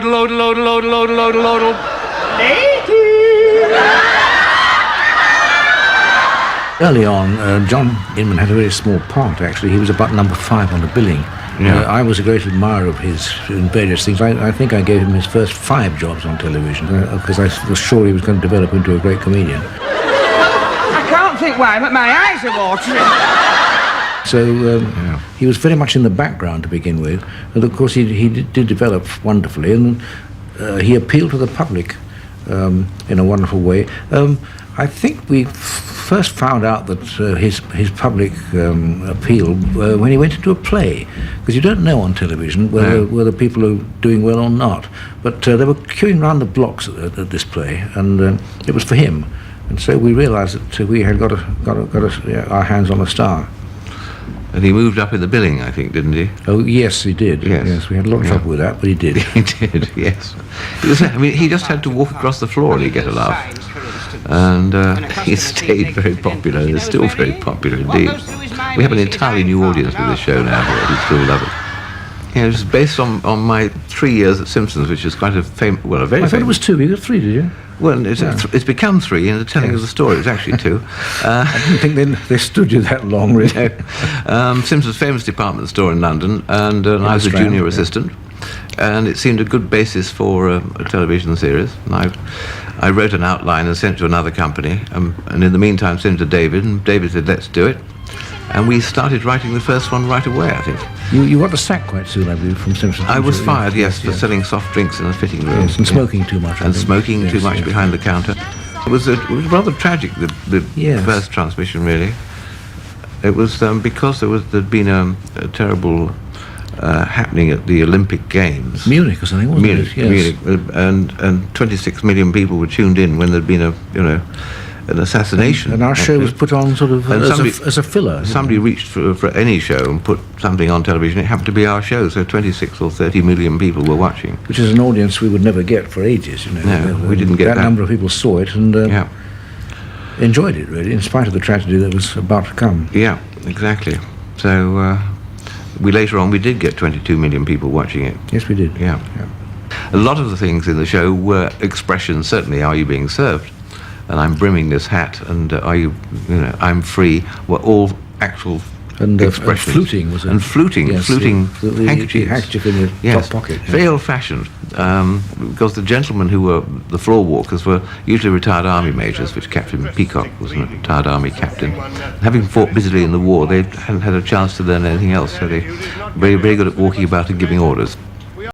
Load. Early on, John Inman had a very small part, actually. He was about number 5 on the billing. Yeah. I was a great admirer of his in various things. I think I gave him his first 5 jobs on television because I was sure he was going to develop into a great comedian. I can't think why, but my eyes are watering. So he was very much in the background to begin with. And of course he did develop wonderfully, and he appealed to the public in a wonderful way. I think we first found out that his public appeal when he went into a play, because you don't know on television whether people are doing well or not. But they were queuing around the blocks at this play, and it was for him. And so we realised that we had got our hands on a star. And he moved up in the billing, I think, didn't he? Oh, yes, he did. Yes. We had a lot of trouble with that, but he did. He did, yes. He just had to walk across the floor and he'd get a laugh. And he stayed very popular, and is still very popular indeed. We have an entirely new audience with this show now who still love it. Yeah, it was based on my 3 years at Simpsons, which is quite a very famous. I thought it was 2. You got 3, did you? Well, it's become 3 in the telling of the story. It's actually 2. I didn't think they stood you that long, really. Simpsons' famous department store in London, and I was a junior assistant, and it seemed a good basis for a television series. And I wrote an outline and sent to another company, and in the meantime sent to David, and David said, let's do it. And we started writing the first one right away, I think. You got the sack quite soon, I believe, from Simpsons. I was fired, yes, for selling soft drinks in a fitting room. Yes, and smoking too much. And smoking too much behind the counter. It was rather tragic, the first transmission, really. It was because there'd been a terrible happening at the Olympic Games. Munich or something, wasn't it? Yes. Munich, and 26 million people were tuned in when there'd been an assassination. And our show was put on sort of as a filler. Somebody reached for any show and put something on television. It happened to be our show, so 26 or 30 million people were watching. Which is an audience we would never get for ages, you know. No, we didn't get that. That number of people saw it and enjoyed it, really, in spite of the tragedy that was about to come. Yeah, exactly. So later on we did get 22 million people watching it. Yes, we did. Yeah. A lot of the things in the show were expressions, certainly, are you being served? And I'm brimming this hat, and I'm free, were all actual expressions. And fluting was it? And fluting, yes, fluting handkerchiefs. The handkerchief in your top pocket. Very old-fashioned, because the gentlemen who were the floor walkers were usually retired army majors, which Captain Peacock was a retired army captain. Having fought busily in the war, they hadn't had a chance to learn anything else, so they were very, very good at walking about and giving orders.